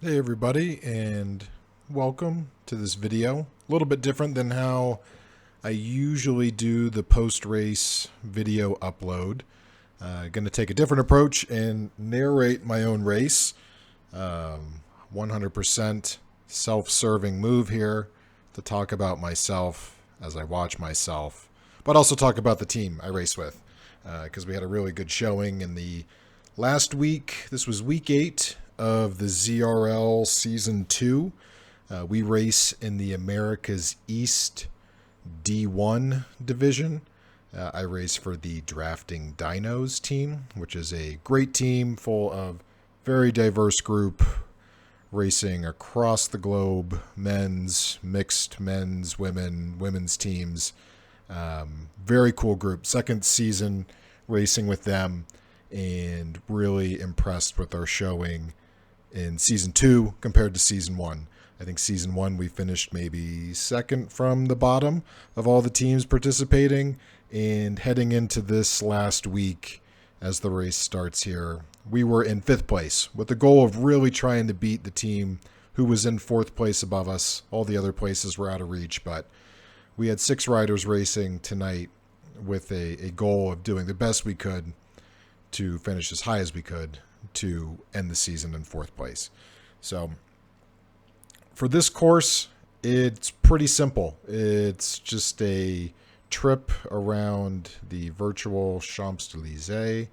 Hey everybody, and welcome to this video. A little bit different than how I usually do the post-race video upload. Going to take a different approach and narrate my own race. 100% self-serving move here to talk about myself as I watch myself, but also talk about the team I race with, because we had a really good showing in the last week. This was week 8 of the ZRL Season 2. We race in the Americas East D1 division. I race for the Drafting Dinos team, which is a great team full of very diverse group racing across the globe, men's, mixed men's, women's teams. Very cool group. Second season racing with them, and really impressed with our showing in Season 2 compared to Season 1. I think Season 1 we finished maybe second from the bottom of all the teams participating, and heading into this last week as the race starts here, we were in 5th place with the goal of really trying to beat the team who was in 4th place above us. All the other places were out of reach, but we had 6 riders racing tonight with a goal of doing the best we could to finish as high as we could to end the season in 4th place. So for this course, it's pretty simple. It's just a trip around the virtual Champs-Élysées,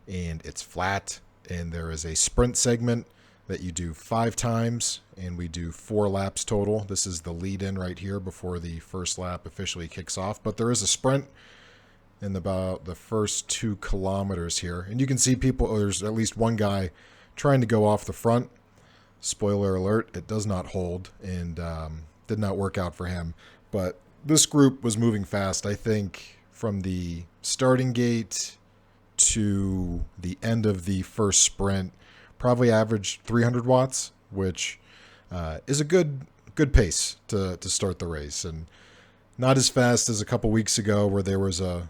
and it's flat, and there is a sprint segment that you do 5 times, and we do 4 laps total. This is the lead-in right here before the first lap officially kicks off, but there is a sprint in about the first 2 kilometers here. And you can see people, there's at least one guy trying to go off the front. Spoiler alert, it does not hold, and did not work out for him. But this group was moving fast. I think from the starting gate to the end of the first sprint, probably averaged 300 watts, which is a good pace to start the race. And not as fast as a couple weeks ago where there was a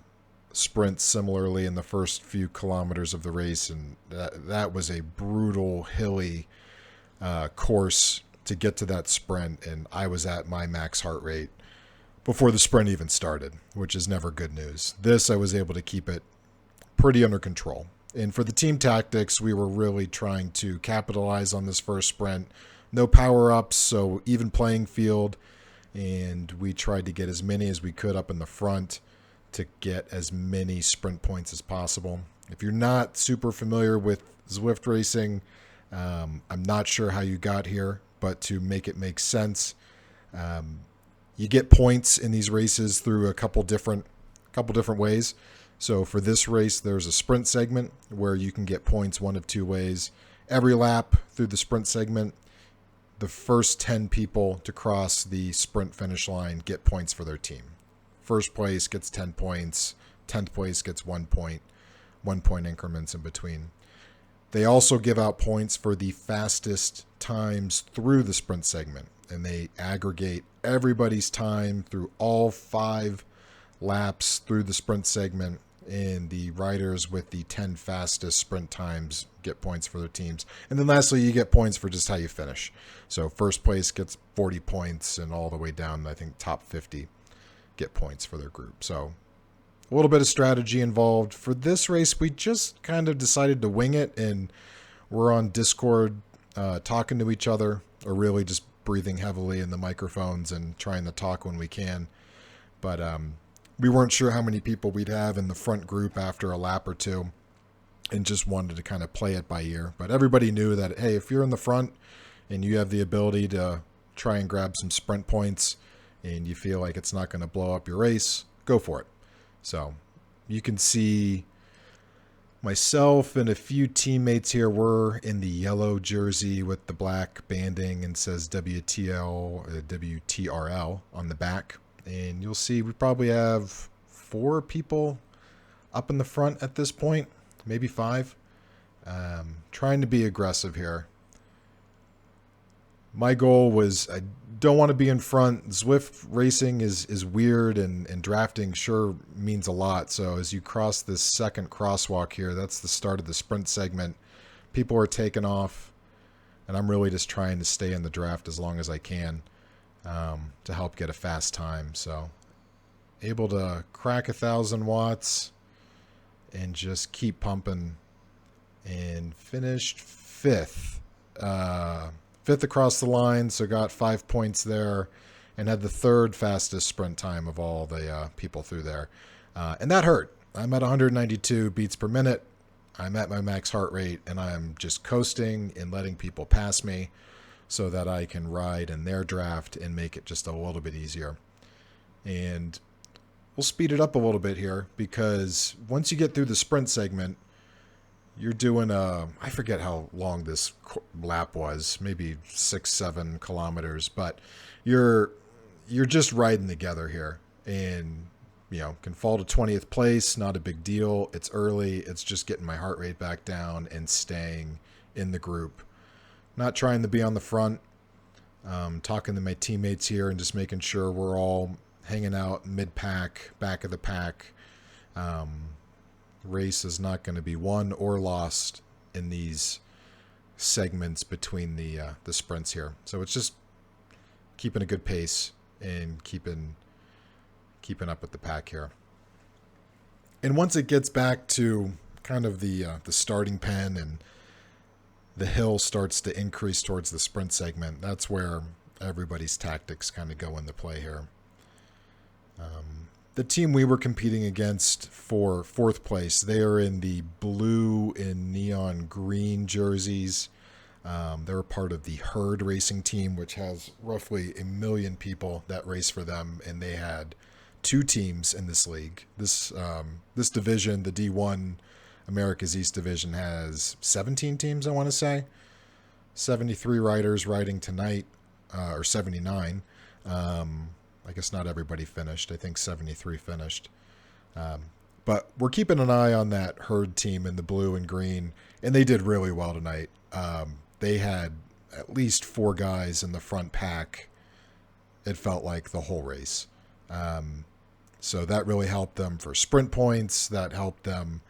sprint similarly in the first few kilometers of the race, and that was a brutal, hilly course to get to that sprint, and I was at my max heart rate before the sprint even started, which is never good news. This, I was able to keep it pretty under control. And for the team tactics, we were really trying to capitalize on this first sprint. No power-ups, so even playing field, and we tried to get as many as we could up in the front to get as many sprint points as possible. If you're not super familiar with Zwift racing, I'm not sure how you got here, but to make it make sense, you get points in these races through a couple different ways. So for this race, there's a sprint segment where you can get points one of 2 ways. Every lap through the sprint segment, the first 10 people to cross the sprint finish line get points for their team. First place gets 10 points, 10th place gets 1 point, 1 point increments in between. They also give out points for the fastest times through the sprint segment, and they aggregate everybody's time through all 5 laps through the sprint segment, and the riders with the 10 fastest sprint times get points for their teams. And then lastly, you get points for just how you finish. So first place gets 40 points, and all the way down, I think, top 50 get points for their group. So a little bit of strategy involved. For this race, we just kind of decided to wing it, and we're on Discord talking to each other, or really just breathing heavily in the microphones and trying to talk when we can. But we weren't sure how many people we'd have in the front group after a lap or 2, and just wanted to kind of play it by ear. But everybody knew that, hey, if you're in the front and you have the ability to try and grab some sprint points and you feel like it's not going to blow up your race, go for it. So you can see myself and a few teammates here. We're in the yellow jersey with the black banding and says WTRL on the back. And you'll see we probably have 4 people up in the front at this point, maybe 5. Trying to be aggressive here. My goal was, I don't want to be in front. Zwift racing is weird, and drafting sure means a lot. So as you cross this second crosswalk here, that's the start of the sprint segment. People are taking off and I'm really just trying to stay in the draft as long as I can to help get a fast time. So able to crack 1,000 watts and just keep pumping, and finished fifth. Fifth across the line, so got 5 points there, and had the third fastest sprint time of all the people through there. And that hurt. I'm at 192 beats per minute. I'm at my max heart rate, and I'm just coasting and letting people pass me so that I can ride in their draft and make it just a little bit easier. And we'll speed it up a little bit here, because once you get through the sprint segment, you're doing I forget how long this lap was, maybe 6-7 kilometers, but you're just riding together here, and can fall to 20th place, not a big deal. It's early. It's just getting my heart rate back down and staying in the group. Not trying to be on the front. Talking to my teammates here and just making sure we're all hanging out mid-pack, back of the pack. Race is not going to be won or lost in these segments between the sprints here. So it's just keeping a good pace and keeping up with the pack here. And once it gets back to kind of the starting pen and the hill starts to increase towards the sprint segment, that's where everybody's tactics kind of go into play here. The team we were competing against for fourth place, they are in the blue and neon green jerseys. They're part of the Herd racing team, which has roughly 1 million people that race for them, and they had 2 teams in this league. This division, the D1 America's East Division, has 17 teams, I want to say. 73 riders riding tonight, or 79. I guess not everybody finished. I think 73 finished. But we're keeping an eye on that Herd team in the blue and green, and they did really well tonight. They had at least 4 guys in the front pack, it felt like, the whole race. So that really helped them for sprint points. That helped them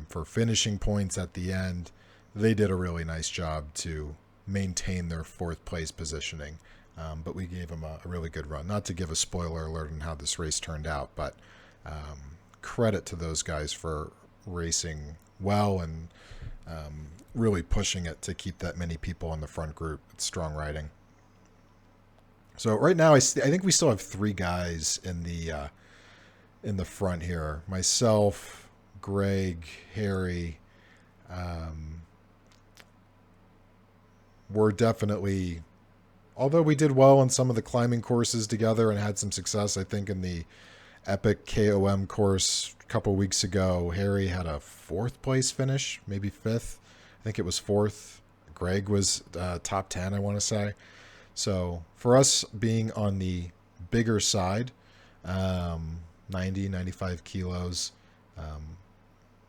for finishing points at the end. They did a really nice job to maintain their 4th place positioning. But we gave them a really good run. Not to give a spoiler alert on how this race turned out, but credit to those guys for racing well and really pushing it to keep that many people in the front group. It's strong riding. So right now, I think we still have 3 guys in the front here. Myself, Greg, Harry. We're definitely, although we did well in some of the climbing courses together and had some success, I think in the Epic KOM course a couple weeks ago, Harry had a 4th place finish, maybe 5th. I think it was 4th. Greg was top 10, I want to say. So for us being on the bigger side, 90, 95 kilos,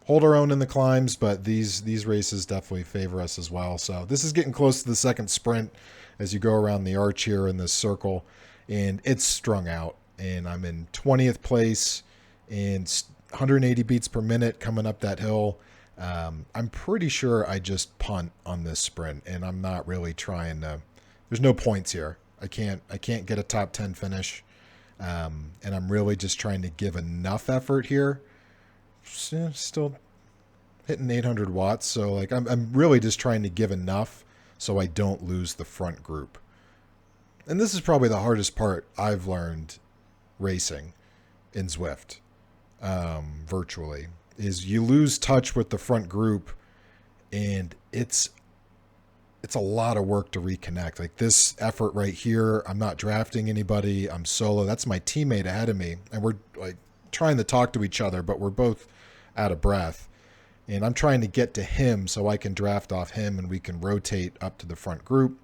hold our own in the climbs, but these races definitely favor us as well. So this is getting close to the second sprint as you go around the arch here in this circle, and it's strung out. And I'm in 20th place and 180 beats per minute coming up that hill. I'm pretty sure I just punt on this sprint, and I'm not really trying to. There's no points here. I can't get a top 10 finish, and I'm really just trying to give enough effort here. Still hitting 800 watts, so like I'm really just trying to give enough so I don't lose the front group. And this is probably the hardest part I've learned racing in Zwift, virtually, is you lose touch with the front group, and it's a lot of work to reconnect. Like this effort right here, I'm not drafting anybody, I'm solo. That's my teammate ahead of me, and we're like trying to talk to each other, but we're both out of breath. And I'm trying to get to him so I can draft off him and we can rotate up to the front group.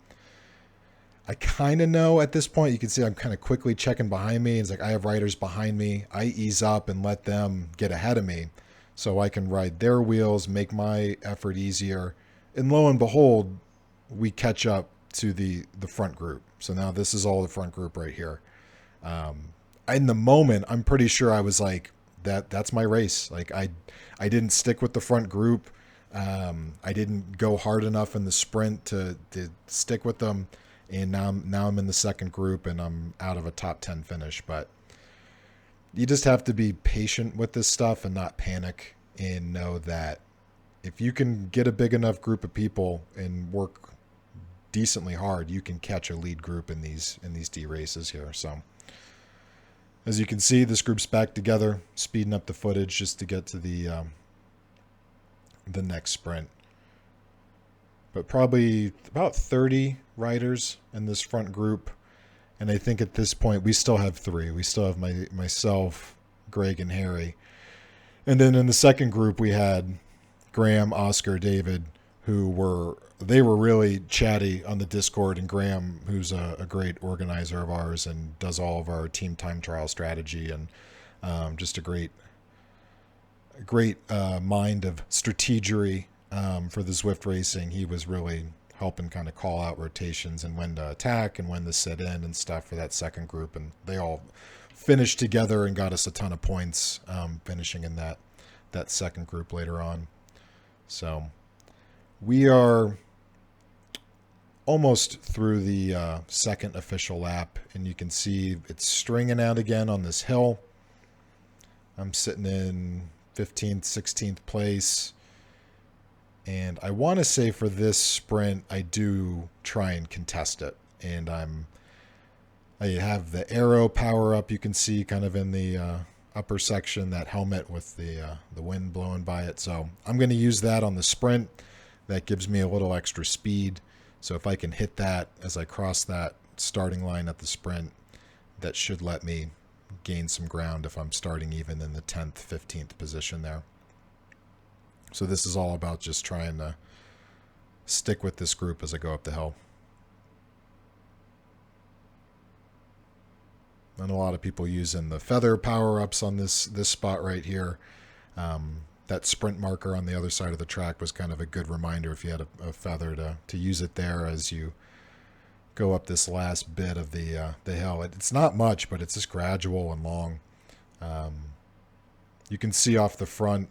I kind of know at this point, you can see I'm kind of quickly checking behind me. It's like I have riders behind me. I ease up and let them get ahead of me so I can ride their wheels, make my effort easier. And lo and behold, we catch up to the front group. So now this is all the front group right here. In the moment, I'm pretty sure I was like, that's my race. Like I didn't stick with the front group. I didn't go hard enough in the sprint to stick with them, and now I'm in the second group and I'm out of a top 10 finish. But you just have to be patient with this stuff and not panic, and know that if you can get a big enough group of people and work decently hard, you can catch a lead group in these D races here. So as you can see, this group's back together, speeding up the footage just to get to the next sprint. But probably about 30 riders in this front group. And I think at this point we still have three. We still have myself, Greg, and Harry. And then in the second group we had Graham, Oscar, David, who were really chatty on the Discord. And Graham, who's a great organizer of ours and does all of our team time trial strategy, and just a great mind of strategery for the Zwift racing. He was really helping kind of call out rotations and when to attack and when to sit in and stuff for that second group. And they all finished together and got us a ton of points, finishing in that second group later on. So we are almost through the second official lap, and you can see it's stringing out again on this hill. I'm sitting in 15th, 16th place. And I want to say for this sprint, I do try and contest it. And I have the arrow power up. You can see kind of in the upper section, that helmet with the wind blowing by it. So I'm going to use that on the sprint. That gives me a little extra speed. So if I can hit that as I cross that starting line at the sprint, that should let me gain some ground if I'm starting even in the 10th, 15th position there. So this is all about just trying to stick with this group as I go up the hill. And a lot of people using the feather power-ups on this spot right here. That sprint marker on the other side of the track was kind of a good reminder if you had a feather to use it there as you go up this last bit of the hill. It's not much, but it's just gradual and long. You can see off the front,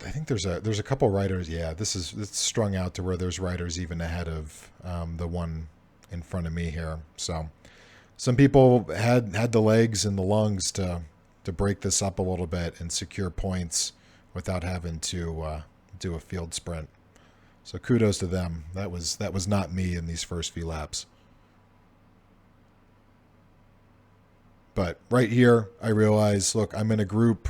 I think there's a couple riders. Yeah, it's strung out to where there's riders even ahead of the one in front of me here. So some people had the legs and the lungs to break this up a little bit and secure points without having to do a field sprint. So kudos to them. That was not me in these first few laps. But right here, I realize, look, I'm in a group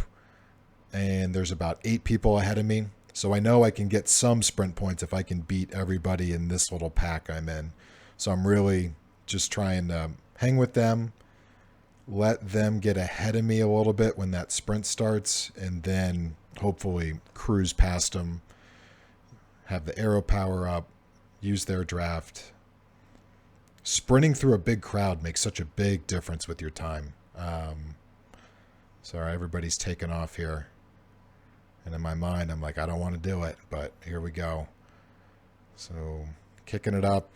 and there's about 8 people ahead of me. So I know I can get some sprint points if I can beat everybody in this little pack I'm in. So I'm really just trying to hang with them, let them get ahead of me a little bit when that sprint starts, and then hopefully cruise past them, have the arrow power up, use their draft. Sprinting through a big crowd makes such a big difference with your time. Sorry, everybody's taking off here. And in my mind, I'm like, I don't want to do it, but here we go. So kicking it up.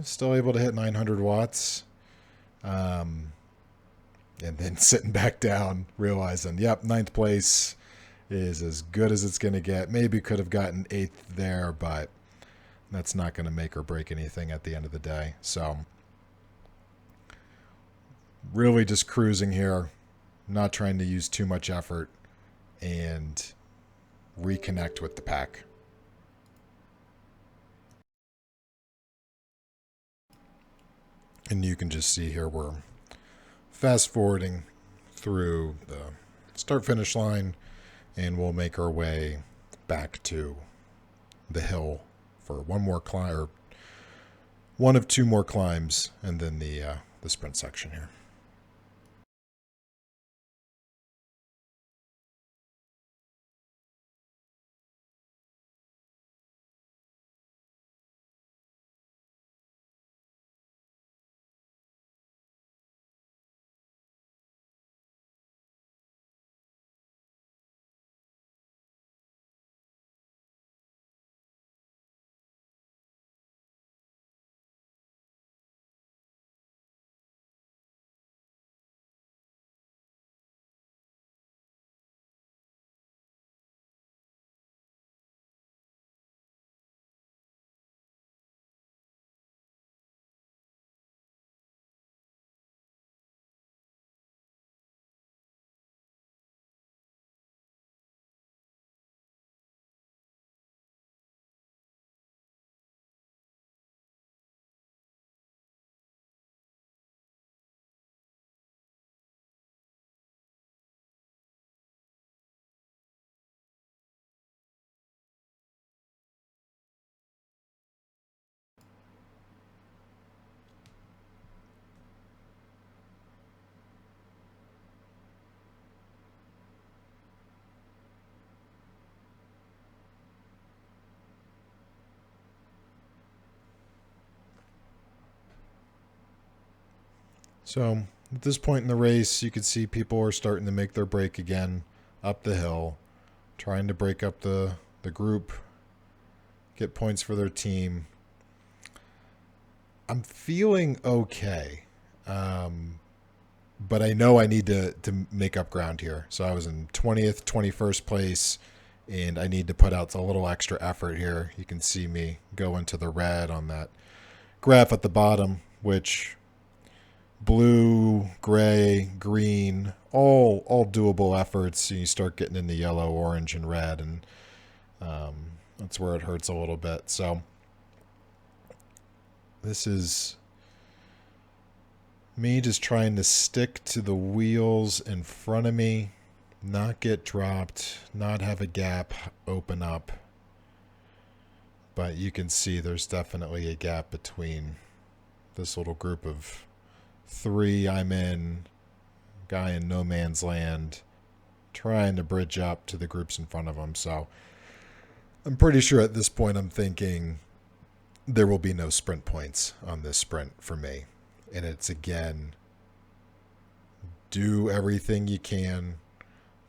Still able to hit 900 watts. And then sitting back down, realizing, yep, 9th place is as good as it's going to get. Maybe could have gotten 8th there, but that's not going to make or break anything at the end of the day. So really just cruising here, not trying to use too much effort, and reconnect with the pack. And you can just see here we're fast forwarding through the start finish line, and we'll make our way back to the hill for one more climb, or one of 2 more climbs, and then the sprint section here. So at this point in the race, you can see people are starting to make their break again up the hill, trying to break up the group, get points for their team. I'm feeling okay, but I know I need to make up ground here. So I was in 20th, 21st place, and I need to put out a little extra effort here. You can see me go into the red on that graph at the bottom, which blue, gray, green, all doable efforts. You start getting into yellow, orange, and red, and that's where it hurts a little bit. So this is me just trying to stick to the wheels in front of me, not get dropped, not have a gap open up. But you can see there's definitely a gap between this little group of 3 I'm in, guy in no man's land, trying to bridge up to the groups in front of him. So I'm pretty sure at this point I'm thinking there will be no sprint points on this sprint for me. And it's, again, do everything you can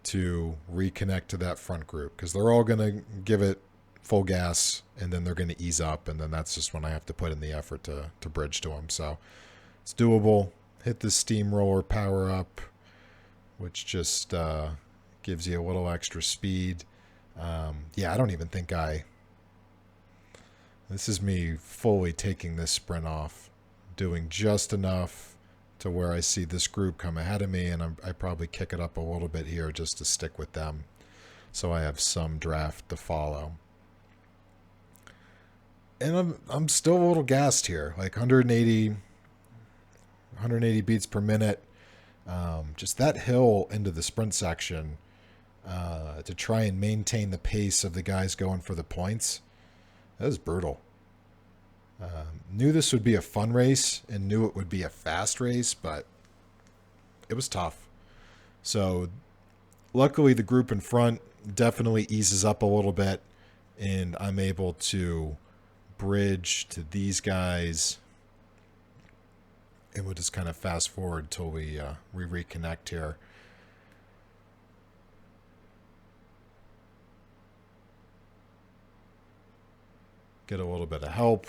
to reconnect to that front group, because they're all going to give it full gas, and then they're going to ease up, and then that's just when I have to put in the effort to bridge to them. So it's doable. Hit the steamroller power up, which just gives you a little extra speed. I don't even think this is me fully taking this sprint off, doing just enough to where I see this group come ahead of me, and I probably kick it up a little bit here just to stick with them, so I have some draft to follow. And I'm still a little gassed here, like 180 beats per minute. Just that hill into the sprint section, to try and maintain the pace of the guys going for the points, that was brutal. Knew this would be a fun race and knew it would be a fast race, but it was tough. So luckily the group in front definitely eases up a little bit, and I'm able to bridge to these guys, and we'll just kind of fast forward till we reconnect here. Get a little bit of help,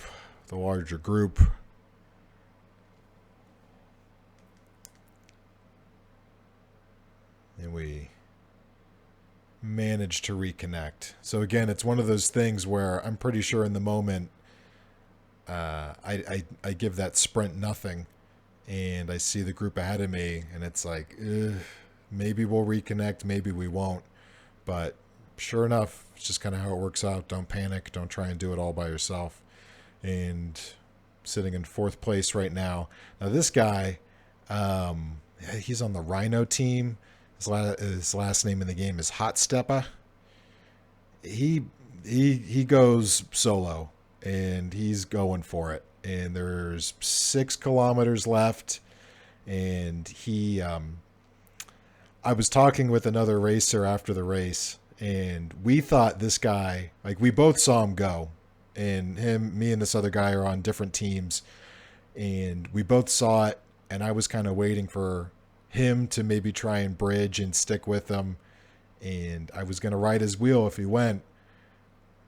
the larger group. And we manage to reconnect. So again, it's one of those things where I'm pretty sure in the moment I give that sprint nothing, and I see the group ahead of me, and it's like, maybe we'll reconnect, maybe we won't. But sure enough, it's just kind of how it works out. Don't panic. Don't try and do it all by yourself. And sitting in 4th place right now. Now this guy, he's on the Rhino team. His last name in the game is Hot Steppa. He goes solo, and he's going for it. And there's 6 kilometers left, and I was talking with another racer after the race, and we thought this guy, like, we both saw him go, and me and this other guy are on different teams, and we both saw it, and I was kind of waiting for him to maybe try and bridge and stick with him, and I was going to ride his wheel if he went,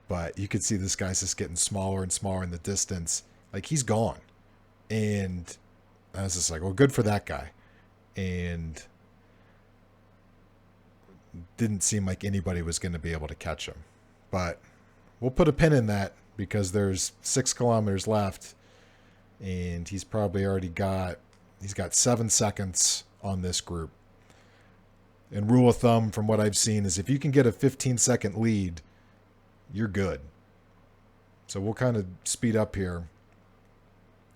but you could see this guy's just getting smaller and smaller in the distance. Like, he's gone. And I was just like, well, good for that guy. And didn't seem like anybody was going to be able to catch him. But we'll put a pin in that, because there's 6 kilometers left, and he's probably already got 7 seconds on this group. And rule of thumb from what I've seen is if you can get a 15-second lead, you're good. So we'll kind of speed up here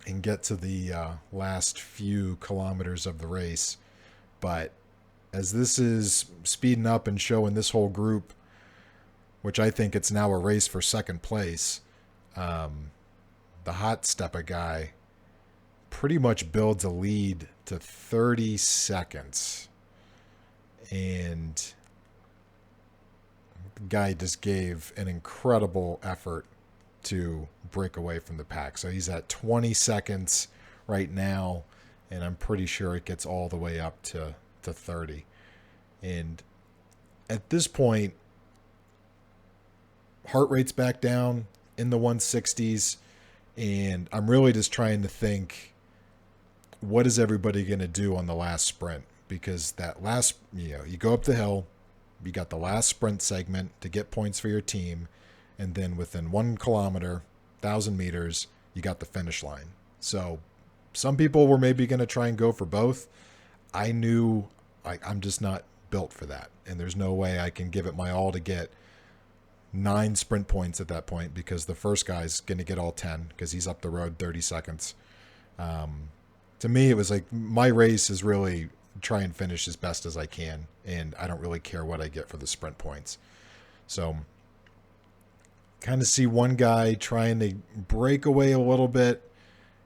and get to the last few kilometers of the race. But as this is speeding up and showing this whole group, which I think it's now a race for 2nd place, the Hot Steppa guy pretty much builds a lead to 30 seconds. And the guy just gave an incredible effort to break away from the pack. So he's at 20 seconds right now. and I'm pretty sure it gets all the way up to 30. And at this point, heart rate's back down in the 160s, and I'm really just trying to think, what is everybody going to do on the last sprint? Because that last, you go up the hill, you got the last sprint segment to get points for your team, and then within 1 kilometer, 1,000 meters, you got the finish line. So some people were maybe going to try and go for both. I knew I'm just not built for that, and there's no way I can give it my all to get 9 sprint points at that point, because the first guy's going to get all 10 because he's up the road 30 seconds. To me, it was like my race is really try and finish as best as I can, and I don't really care what I get for the sprint points. So kind of see one guy trying to break away a little bit,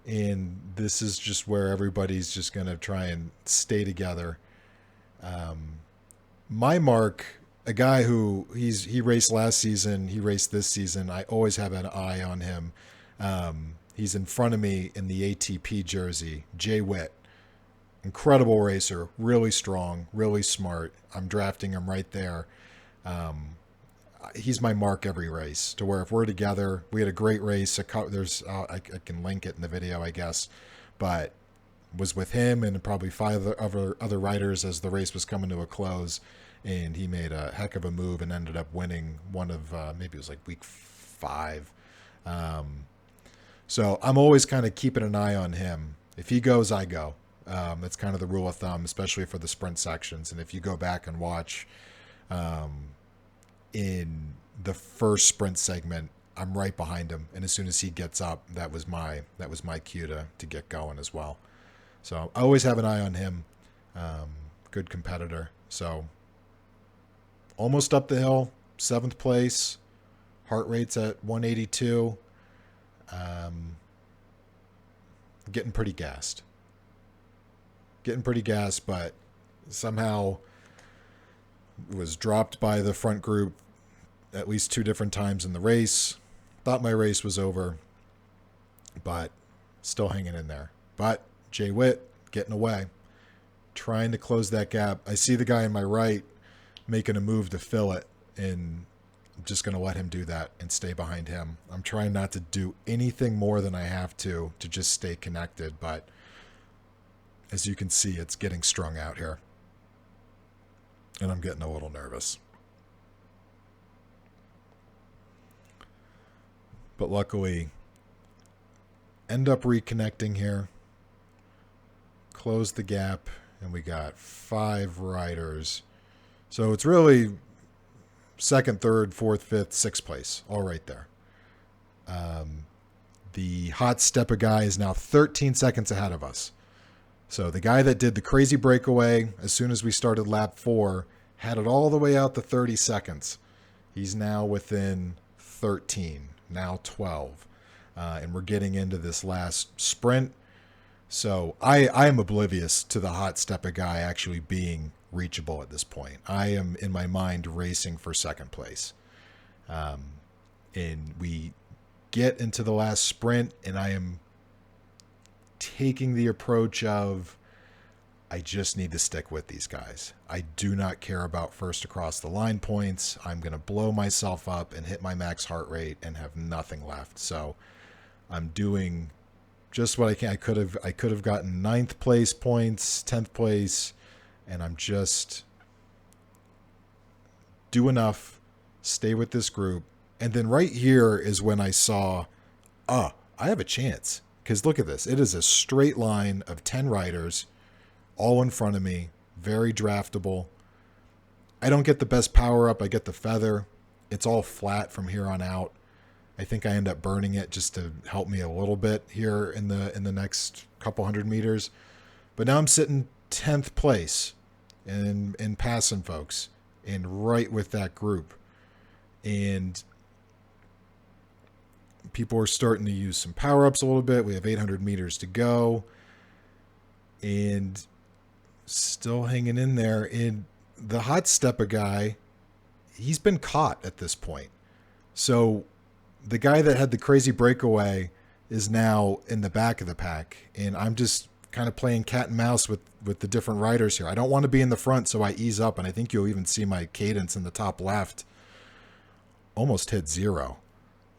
and this is just where everybody's just going to try and stay together. My mark, a guy who he raced last season, he raced this season. I always have an eye on him. He's in front of me in the ATP jersey, Jay Witt. Incredible racer, really strong, really smart. I'm drafting him right there. He's my mark every race, to where if we're together, we had a great race. There's I can link it in the video, I guess, but was with him and probably 5 other riders as the race was coming to a close, and he made a heck of a move and ended up winning one of maybe it was like week 5. So I'm always kind of keeping an eye on him. If he goes, I go. That's kind of the rule of thumb, especially for the sprint sections. And if you go back and watch in the first sprint segment, I'm right behind him. And as soon as he gets up, that was my cue to get going as well. So I always have an eye on him. Good competitor. So almost up the hill, 7th place. Heart rate's at 182. Getting pretty gassed, but somehow was dropped by the front group at least 2 different times in the race. Thought my race was over, but still hanging in there. But Jay Witt getting away, trying to close that gap. I see the guy on my right making a move to fill it, and I'm just going to let him do that and stay behind him. I'm trying not to do anything more than I have to just stay connected. But as you can see, it's getting strung out here, and I'm getting a little nervous. But luckily, end up reconnecting here, close the gap, and we got 5 riders. So it's really 2nd, 3rd, 4th, 5th, 6th place, all right there. The hot stepper guy is now 13 seconds ahead of us. So the guy that did the crazy breakaway as soon as we started lap 4 had it all the way out to 30 seconds. He's now within 13, now 12. And we're getting into this last sprint. So I am oblivious to the hot stepper guy actually being reachable at this point. I am in my mind racing for 2nd place. And we get into the last sprint, and I am taking the approach of, I just need to stick with these guys. I do not care about first across the line points. I'm going to blow myself up and hit my max heart rate and have nothing left. So I'm doing just what I can. I could have gotten 9th place points, 10th place, and I'm just do enough, stay with this group. And then right here is when I saw, I have a chance. Because look at this. It is a straight line of 10 riders all in front of me. Very draftable. I don't get the best power up. I get the feather. It's all flat from here on out. I think I end up burning it just to help me a little bit here in the next couple 100 meters. But now I'm sitting 10th place and passing folks and right with that group. And people are starting to use some power-ups a little bit. We have 800 meters to go. And still hanging in there. And the hot stepper guy, he's been caught at this point. So the guy that had the crazy breakaway is now in the back of the pack. And I'm just kind of playing cat and mouse with the different riders here. I don't want to be in the front, so I ease up, and I think you'll even see my cadence in the top left almost hit 0.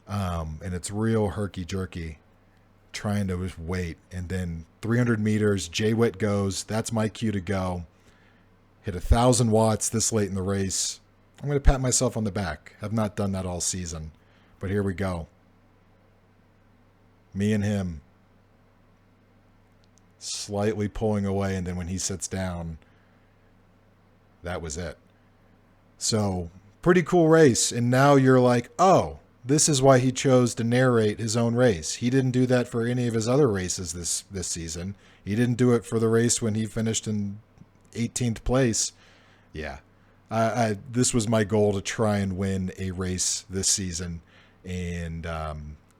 And it's real herky-jerky, trying to just wait. And then 300 meters, J-Wit goes. That's my cue to go. Hit 1,000 watts this late in the race. I'm going to pat myself on the back. I've not done that all season. But here we go. Me and him. Slightly pulling away, and then when he sits down, that was it. So, pretty cool race. And now you're like, oh, this is why he chose to narrate his own race. He didn't do that for any of his other races this season. He didn't do it for the race when he finished in 18th place. Yeah. This was my goal, to try and win a race this season, and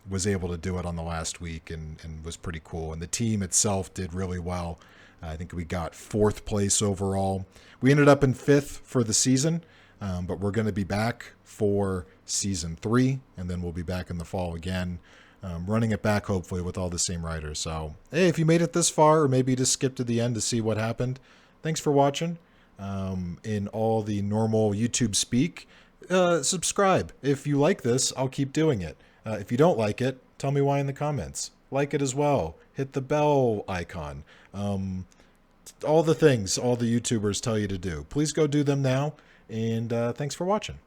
was able to do it on the last week, and was pretty cool. And the team itself did really well. I think we got 4th place overall. We ended up in 5th for the season, but we're going to be back for season 3, and then we'll be back in the fall again, running it back hopefully with all the same riders. So, hey, if you made it this far, or maybe you just skipped to the end to see what happened, thanks for watching. In all the normal YouTube speak, subscribe. If you like this, I'll keep doing it. If you don't like it, tell me why in the comments. Like it as well. Hit the bell icon. All the things all the YouTubers tell you to do. Please go do them now, and thanks for watching.